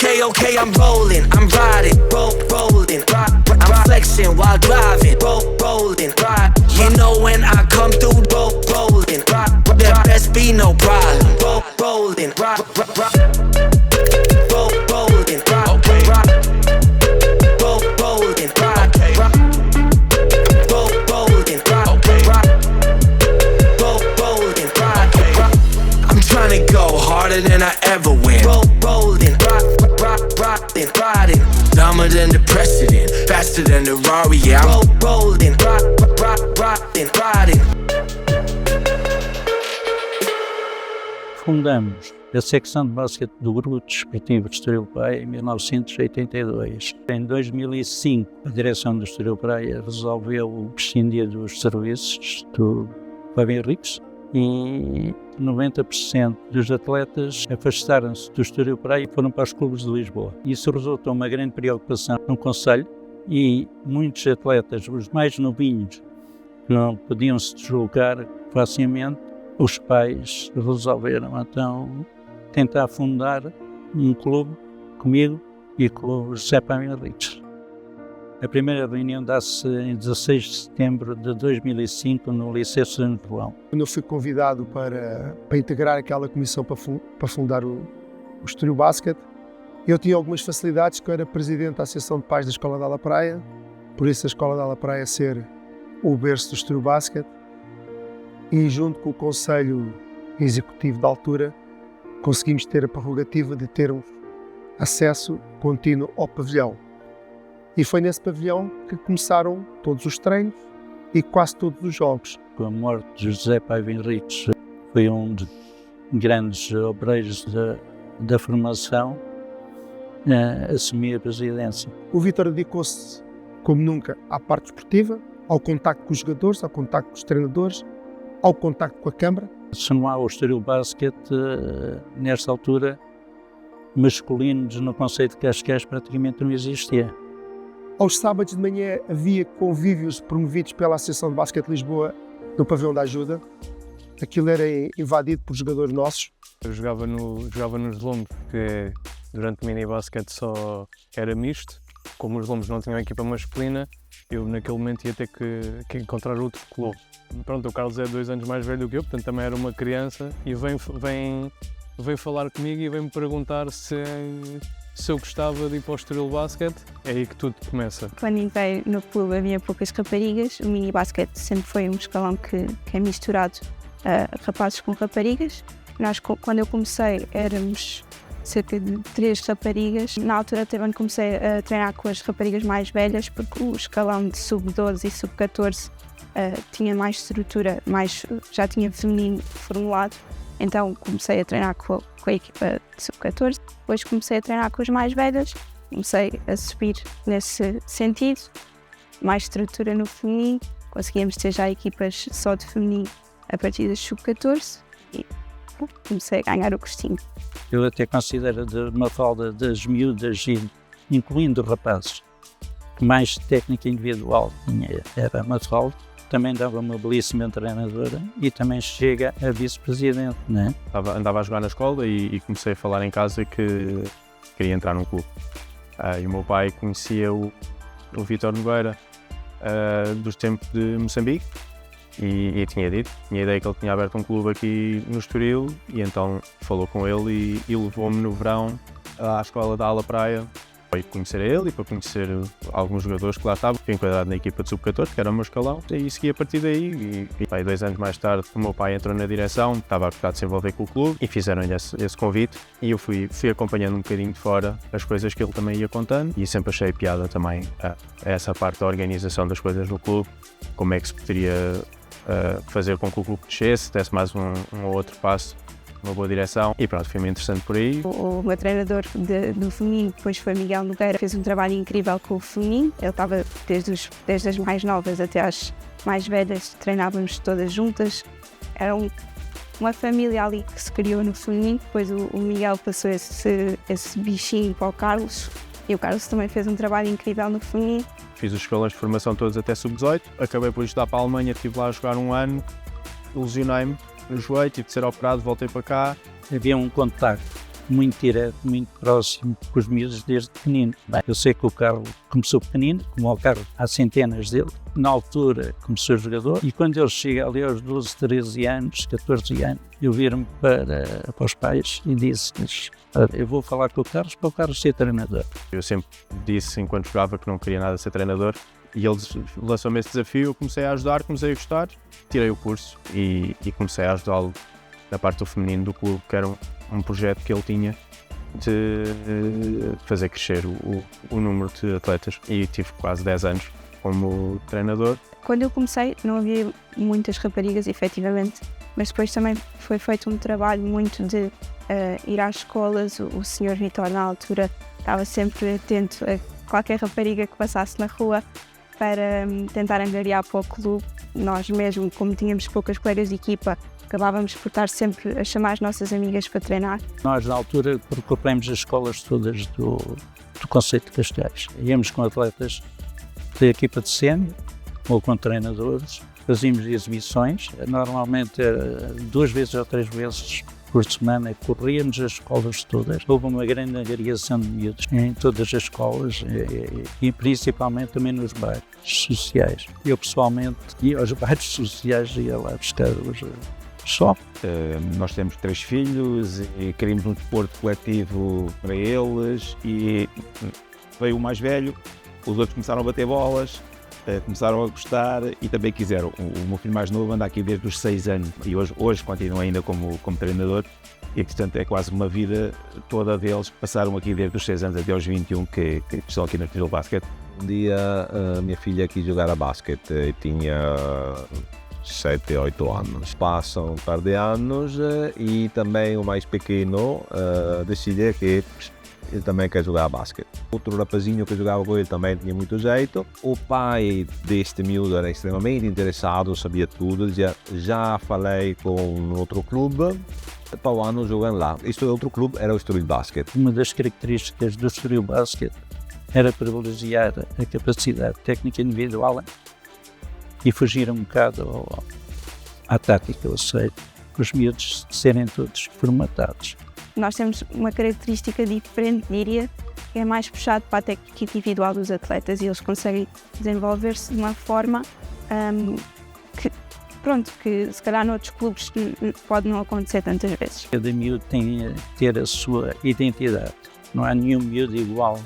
Okay, I'm rolling, I'm riding, rolling, I'm flexing while driving, rolling, ride. You know when I come through, rolling, there best be no problem, rolling, rolling, okay, rolling, okay, rolling, okay, I'm trying to go harder than I ever went, rolling, riding, dumber than the precedent, faster than the Rari, yeah, I'm rolling, riding. Fundamos a secção de basquete do Grupo Desportivo de Estoril Praia em 1982. Em 2005, a direção do Estoril Praia resolveu prescindir dos serviços do Fábio Henriques e 90% dos atletas afastaram-se do Estoril Praia e foram para os clubes de Lisboa. Isso resultou uma grande preocupação no Conselho e muitos atletas, os mais novinhos, que não podiam se deslocar facilmente, os pais resolveram então tentar fundar um clube comigo e com o José Paiva Henriques. A primeira reunião dá-se em 16 de setembro de 2005 no Liceu São João. Quando eu fui convidado para integrar aquela comissão para fundar o Estoril Basket, eu tinha algumas facilidades, que eu era presidente da Associação de Pais da Escola da Ala Praia, por isso a Escola da Ala Praia ser o berço do Estoril Basket, e junto com o Conselho Executivo da altura conseguimos ter a prerrogativa de termos acesso contínuo ao pavilhão. E foi nesse pavilhão que começaram todos os treinos e quase todos os jogos. Com a morte de José Paiva Henriques, foi um dos grandes obreiros da formação a assumir a presidência. O Vítor dedicou-se, como nunca, à parte esportiva, ao contacto com os jogadores, ao contacto com os treinadores, ao contacto com a Câmara. Se não há o Estoril Basket, nesta altura, masculinos no conceito de Cascais praticamente não existia. Aos sábados de manhã havia convívios promovidos pela Associação de Basquete de Lisboa no Pavilhão da Ajuda. Aquilo era invadido por jogadores nossos. Eu jogava nos Lombos, porque durante o mini-basquete só era misto. Como os Lombos não tinham equipa masculina, eu naquele momento ia ter que encontrar outro clube. Pronto, o Carlos é 2 anos mais velho do que eu, portanto também era uma criança, e vem falar comigo e vem-me perguntar se eu gostava de ir para o Estoril Basket. É aí que tudo começa. Quando entrei no clube havia poucas raparigas, o mini-basquete sempre foi um escalão que é misturado rapazes com raparigas. Nós, quando eu comecei, éramos cerca de 3 raparigas. Na altura também comecei a treinar com as raparigas mais velhas, porque o escalão de sub-12 e sub-14 tinha mais estrutura, já tinha feminino formulado. Então comecei a treinar com a equipa de sub-14, depois comecei a treinar com as mais velhas, comecei a subir nesse sentido, mais estrutura no feminino, conseguíamos ter já equipas só de feminino a partir das sub-14 e comecei a ganhar o gostinho. Eu até considero de Mafalda das miúdas, incluindo rapazes, que mais técnica individual tinha era a Mafalda. Também dava uma belíssima treinadora e também chega a vice-presidente, não é? Andava a jogar na escola e comecei a falar em casa que queria entrar num clube. E o meu pai conhecia o Vítor Nogueira dos tempos de Moçambique e tinha ideia que ele tinha aberto um clube aqui no Estoril, e então falou com ele e levou-me no verão à escola da Ala Praia para conhecer ele e para conhecer alguns jogadores que lá estavam, enquadrado na equipa de sub-14, que era o meu escalão, e segui a partir daí. E 2 anos mais tarde, o meu pai entrou na direção, estava a gostar de se envolver com o clube, e fizeram-lhe esse convite, e eu fui acompanhando um bocadinho de fora as coisas que ele também ia contando, e sempre achei piada também a essa parte da organização das coisas no clube, como é que se poderia fazer com que o clube crescesse, desse mais um ou outro passo, uma boa direção, e pronto, foi-me interessante por aí. O meu treinador do feminino depois foi Miguel Nogueira, fez um trabalho incrível com o feminino. Ele estava desde as mais novas até às mais velhas, treinávamos todas juntas. Era uma família ali que se criou no feminino. Depois o Miguel passou esse bichinho para o Carlos, e o Carlos também fez um trabalho incrível no feminino. Fiz os escalões de formação todos até sub-18, acabei por estudar para a Alemanha, estive lá a jogar 1 ano, lesionei-me no joelho, tive de ser operado, voltei para cá. Havia um contacto muito direto, muito próximo com os miúdos desde pequenino. Bem, eu sei que o Carlos começou pequenino, como o Carlos há centenas dele. Na altura começou jogador e quando ele chega ali aos 12, 13 anos, 14 anos, eu viro-me para os pais e disse-lhes: eu vou falar com o Carlos para o Carlos ser treinador. Eu sempre disse, enquanto jogava, que não queria nada ser treinador e eles lançou-me esse desafio, eu comecei a ajudar, comecei a gostar, tirei o curso e comecei a ajudá-lo na parte do feminino do clube, que era um projeto que ele tinha de fazer crescer o número de atletas e tive quase 10 anos como treinador. Quando eu comecei não havia muitas raparigas, efetivamente, mas depois também foi feito um trabalho muito de ir às escolas. O Sr. Vitor, na altura, estava sempre atento a qualquer rapariga que passasse na rua para tentar angariar para o clube. Nós mesmo, como tínhamos poucas colegas de equipa, acabávamos por estar sempre a chamar as nossas amigas para treinar. Nós, na altura, percorremos as escolas todas do Conceito de Cascais. Íamos com atletas da equipa de sénior ou com treinadores, fazíamos exibições, normalmente 2 vezes ou 3 vezes por semana, corríamos as escolas todas. Houve uma grande agregação de miúdos em todas as escolas e principalmente também nos bairros sociais. Eu pessoalmente ia aos bairros sociais e ia lá buscar os só. Nós temos 3 filhos e queríamos um desporto coletivo para eles e veio o mais velho, os outros começaram a bater bolas, começaram a gostar e também quiseram. O meu filho mais novo anda aqui desde os 6 anos e hoje continua ainda como treinador e, portanto, é quase uma vida toda deles. Passaram aqui desde os 6 anos até aos 21 que estão aqui no Estoril Basket. Um dia a minha filha quis jogar a basquete e tinha 7, 8 anos. Passam um par de anos e também o mais pequeno decide que ele também quer jogar a basquete. Outro rapazinho que jogava com ele também tinha muito jeito. O pai deste miúdo era extremamente interessado, sabia tudo. Já falei com outro clube, para o ano jogando lá. Este outro clube era o Estoril Basket. Uma das características do Estoril Basket era privilegiar a capacidade técnica individual e fugir um bocado à tática, ou seja, os miúdos serem todos formatados. Nós temos uma característica diferente, diria, que é mais puxado para a técnica individual dos atletas e eles conseguem desenvolver-se de uma forma que se calhar noutros clubes pode não acontecer tantas vezes. Cada miúdo tem a ter a sua identidade, não há nenhum miúdo igual.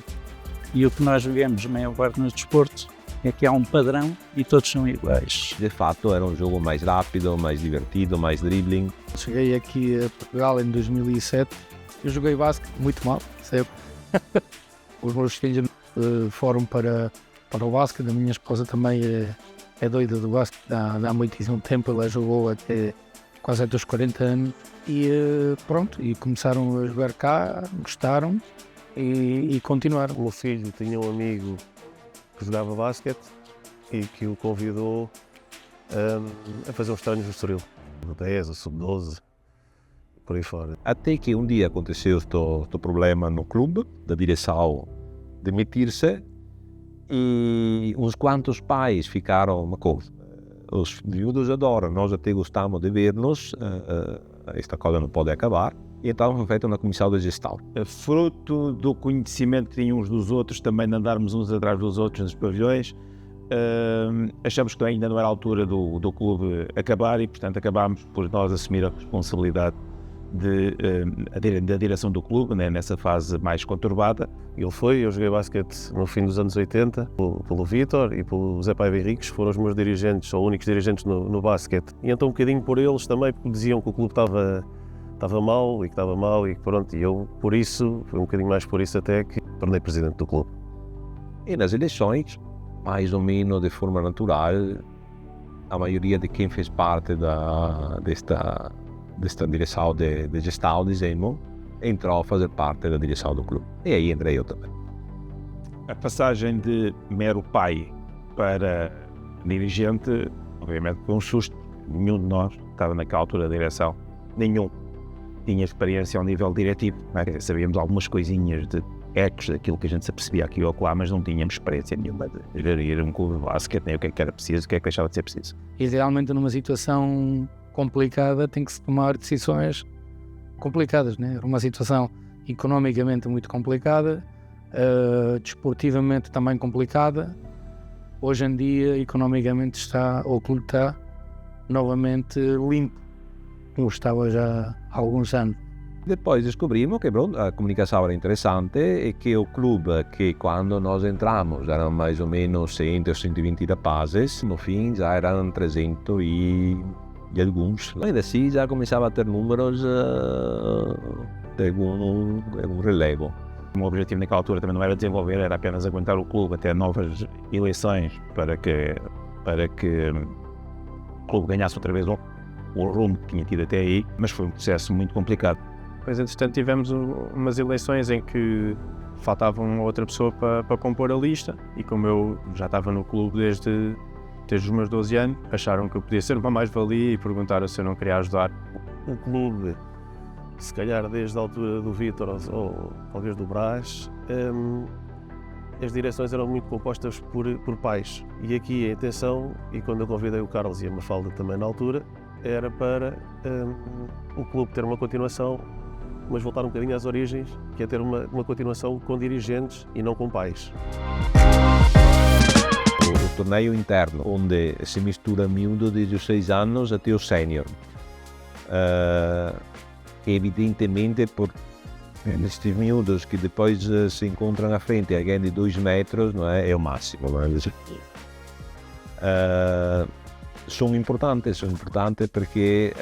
E o que nós vemos, maior parte no desporto, é que há um padrão e todos são iguais. De fato, era um jogo mais rápido, mais divertido, mais dribbling. Cheguei aqui a Portugal em 2007. Eu joguei basquete muito mal, sempre. Os meus filhos foram para o basquete. A minha esposa também é doida do basquete há muitíssimo tempo. Ela jogou quase até os 40 anos. E pronto, e começaram a jogar cá, gostaram e continuaram. O meu filho tinha um amigo que jogava basquete e que o convidou a fazer uns treinos no Estoril, no 10, o sub-12, por aí fora. Até que um dia aconteceu este problema no clube, da direção demitir-se e uns quantos pais ficaram, os miúdos adoram, nós até gostamos de ver-nos, esta coisa não pode acabar. E então foi feita uma comissão de gestão. Fruto do conhecimento que tinham uns dos outros, também de andarmos uns atrás dos outros nos pavilhões, achamos que ainda não era a altura do clube acabar e, portanto, acabámos por nós assumir a responsabilidade da direção do clube, né, nessa fase mais conturbada. Eu joguei basquete no fim dos anos 80, pelo Vítor e pelo Zé Paiva Henriques, foram os meus dirigentes, ou únicos dirigentes no basquete. E então um bocadinho por eles também, porque diziam que o clube estava mal e pronto, e eu por isso, foi um bocadinho mais por isso até que tornei presidente do clube. E nas eleições, mais ou menos de forma natural, a maioria de quem fez parte desta direção de gestão, dizemos, entrou a fazer parte da direção do clube. E aí entrei eu também. A passagem de mero pai para dirigente, obviamente foi um susto. Nenhum de nós estava naquela altura da direção, nenhum tinha experiência ao nível diretivo, né? Sabíamos algumas coisinhas de ecos daquilo que a gente se apercebia aqui ou lá, mas não tínhamos experiência nenhuma de gerir um clube de basquete, nem o que é que era preciso, o que é que deixava de ser preciso. Idealmente, numa situação complicada, tem que se tomar decisões complicadas, né? Uma situação economicamente muito complicada, desportivamente também complicada. Hoje em dia, economicamente o clube está novamente limpo, como estava já há alguns anos. Depois descobrimos que pronto, a comunicação era interessante e que o clube, que quando nós entramos eram mais ou menos 100 ou 120 rapazes, no fim já eram 300 e alguns. E assim já começava a ter números de algum relevo. O meu objetivo naquela altura também não era desenvolver, era apenas aguentar o clube até novas eleições para que o clube ganhasse outra vez o rumo que tinha tido até aí, mas foi um processo muito complicado. Depois, entretanto, tivemos umas eleições em que faltava uma outra pessoa para compor a lista, e como eu já estava no clube desde os meus 12 anos, acharam que eu podia ser uma mais-valia e perguntaram se eu não queria ajudar. O clube, se calhar desde a altura do Vítor ou talvez do Brás, as direções eram muito compostas por pais. E aqui a intenção, e quando eu convidei o Carlos e a Mafalda também na altura, era para o clube ter uma continuação, mas voltar um bocadinho às origens, que é ter uma continuação com dirigentes e não com pais. O torneio interno, onde se mistura miúdo de 16 anos até o sénior. Evidentemente, por estes miúdos que depois se encontram à frente, alguém de 2 metros, não é o máximo. São importantes porque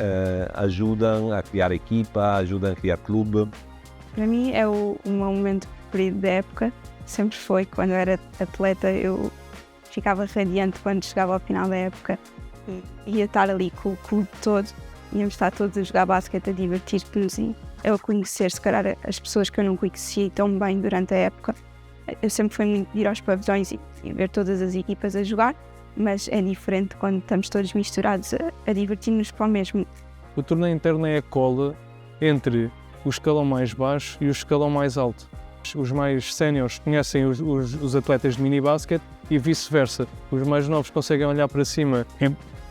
ajudam a criar equipa, ajudam a criar clube. Para mim é o momento preferido da época, sempre foi. Quando eu era atleta eu ficava radiante quando chegava ao final da época e ia estar ali com o clube todo, íamos estar todos a jogar basquete, a divertir-nos e a conhecer, se calhar, as pessoas que eu não conhecia tão bem durante a época. Eu sempre fui muito de ir aos pavilhões e ver todas as equipas a jogar, mas é diferente quando estamos todos misturados a divertir-nos para o mesmo. O torneio interno é a cola entre o escalão mais baixo e o escalão mais alto. Os mais séniores conhecem os atletas de mini-basket e vice-versa. Os mais novos conseguem olhar para cima,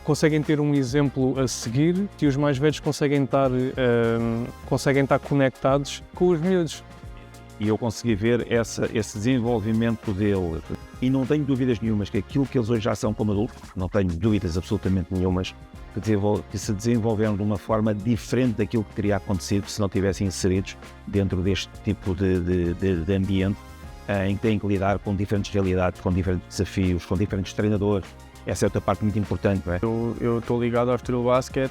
conseguem ter um exemplo a seguir, e os mais velhos conseguem estar conectados com os miúdos. E eu consegui ver esse desenvolvimento deles. E não tenho dúvidas nenhumas que aquilo que eles hoje já são como adultos, não tenho dúvidas absolutamente nenhumas, que se desenvolveram de uma forma diferente daquilo que teria acontecido se não tivessem inseridos dentro deste tipo de ambiente, em que têm que lidar com diferentes realidades, com diferentes desafios, com diferentes treinadores. Essa é outra parte muito importante, não é? Eu estou ligado ao Estoril Basket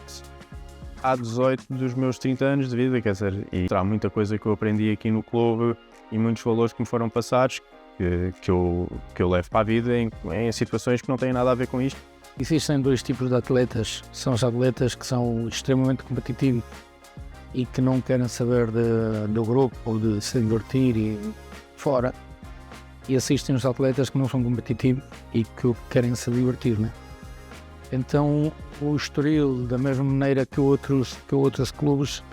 há 18 dos meus 30 anos de vida, quer dizer, e há muita coisa que eu aprendi aqui no clube e muitos valores que me foram passados que eu levo para a vida em situações que não têm nada a ver com isto. Existem dois tipos de atletas. São os atletas que são extremamente competitivos e que não querem saber do grupo ou de se divertir e fora. E assistem os atletas que não são competitivos e que querem se divertir, né? Então o Estoril, da mesma maneira que outros clubes,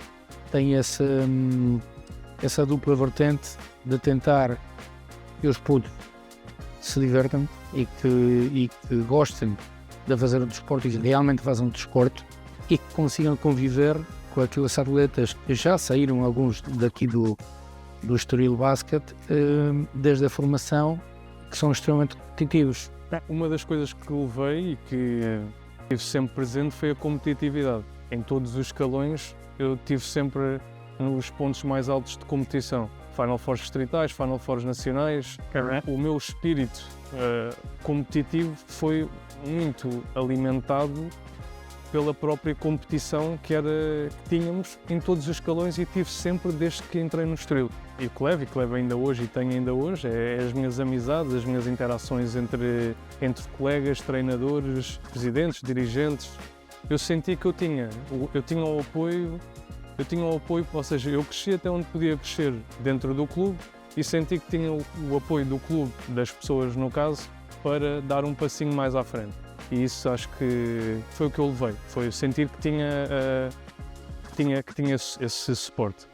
tem essa dupla vertente de tentar que os putos se divertam e que gostem de fazer o desporto e que realmente façam o desporto e que consigam conviver com aqueles atletas que já saíram, alguns daqui do Estoril Basket, desde a formação, que são extremamente competitivos. Uma das coisas que levei e que tive sempre presente foi a competitividade. Em todos os escalões eu tive sempre nos pontos mais altos de competição. Final Fours distritais, Final Fours nacionais. O meu espírito competitivo foi muito alimentado pela própria competição que tínhamos em todos os escalões e tive sempre desde que entrei no Estoril. E que levo ainda hoje e tenho ainda hoje, é as minhas amizades, as minhas interações entre colegas, treinadores, presidentes, dirigentes. Eu senti que eu tinha o apoio, ou seja, eu cresci até onde podia crescer dentro do clube e senti que tinha o apoio do clube, das pessoas no caso, para dar um passinho mais à frente. E isso acho que foi o que eu levei, foi sentir que tinha esse suporte.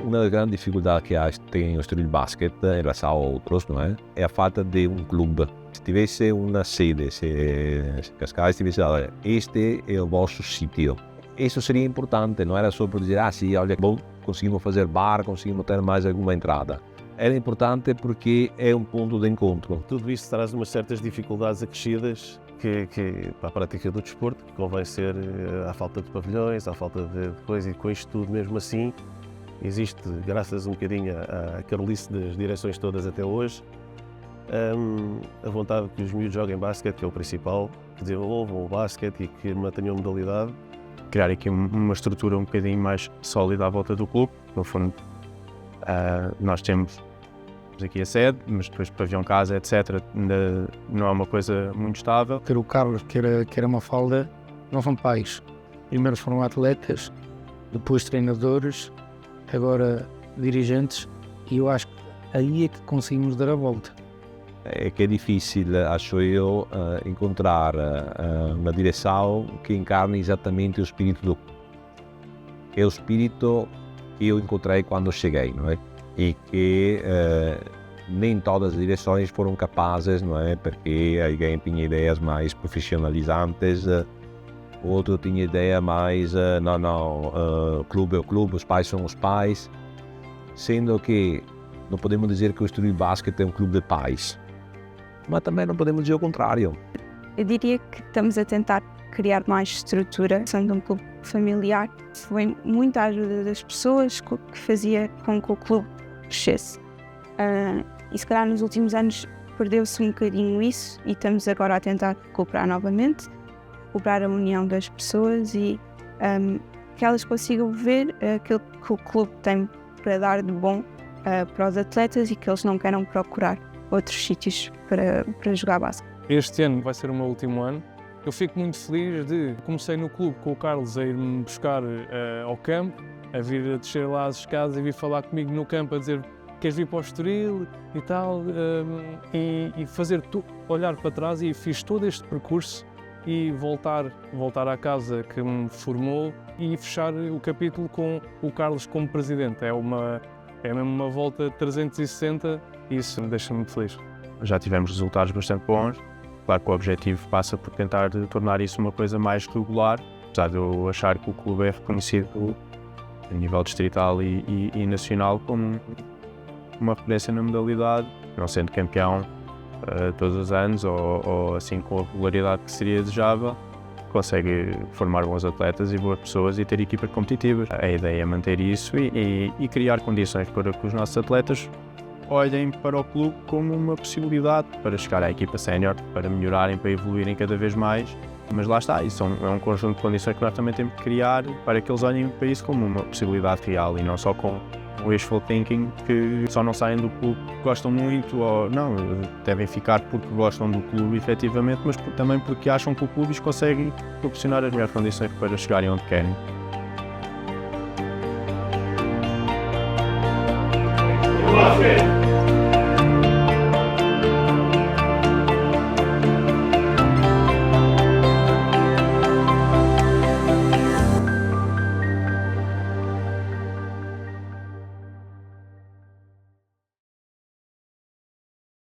Uma das grandes dificuldades que tem o Estoril Basket em relação a outros, não é? É a falta de um clube. Se tivesse uma sede, se Cascais tivesse, olha, este é o vosso sítio, isso seria importante, não era só por dizer, sim, olha, bom, conseguimos fazer bar, conseguimos ter mais alguma entrada. Era importante porque é um ponto de encontro. Tudo isto traz umas certas dificuldades acrescidas que para a prática do desporto, que convém ser à falta de pavilhões, à falta de coisa, e com isto tudo mesmo assim, existe, graças um bocadinho à carolice das direções todas até hoje, a vontade que os miúdos joguem basquete, que é o principal, que desenvolvam o basquete e que mantenham a modalidade. Criar aqui uma estrutura um bocadinho mais sólida à volta do clube. No fundo, nós temos aqui a sede, mas depois pavilhão, casa, etc. Ainda não é uma coisa muito estável. Quer o Carlos, quer a Mafalda, não são pais. Primeiro foram atletas, depois treinadores, agora dirigentes, e eu acho que aí é que conseguimos dar a volta. É que é difícil, acho eu, encontrar uma direção que encarne exatamente o espírito do clube. É o espírito que eu encontrei quando cheguei, não é? E que nem todas as direções foram capazes, não é? Porque alguém tinha ideias mais profissionalizantes, outro tinha ideia mais, o clube é o clube, os pais são os pais, sendo que não podemos dizer que o Estoril Basket é um clube de pais, mas também não podemos dizer o contrário. Eu diria que estamos a tentar criar mais estrutura, sendo um clube familiar. Foi muita ajuda das pessoas que fazia com que o clube crescesse. E se calhar nos últimos anos perdeu-se um bocadinho isso e estamos agora a tentar recuperar novamente, recuperar a união das pessoas e que elas consigam ver aquilo que o clube tem para dar de bom para os atletas e que eles não queiram procurar outros sítios para jogar basquete. Este ano vai ser o meu último ano. Eu fico muito feliz de comecei no clube com o Carlos a ir-me buscar ao campo, a vir a descer lá as escadas e vir falar comigo no campo a dizer queres vir para o Estoril e tal, e fazer olhar para trás, e fiz todo este percurso e voltar à casa que me formou e fechar o capítulo com o Carlos como presidente. É mesmo uma volta 360 e isso me deixa muito feliz. Já tivemos resultados bastante bons. Claro que o objetivo passa por tentar tornar isso uma coisa mais regular, apesar de eu achar que o clube é reconhecido a nível distrital e nacional como uma referência na modalidade, não sendo campeão todos os anos ou assim com a regularidade que seria desejável, consegue formar bons atletas e boas pessoas e ter equipas competitivas. A ideia é manter isso e criar condições para que os nossos atletas olhem para o clube como uma possibilidade para chegar à equipa sénior, para melhorarem, para evoluírem cada vez mais. Mas lá está, isso é um conjunto de condições que nós também temos que criar para que eles olhem para isso como uma possibilidade real e não só com o wishful thinking, que só não saem do clube porque gostam muito ou não, devem ficar porque gostam do clube efetivamente, mas também porque acham que o clube os consegue proporcionar as melhores condições para chegarem onde querem.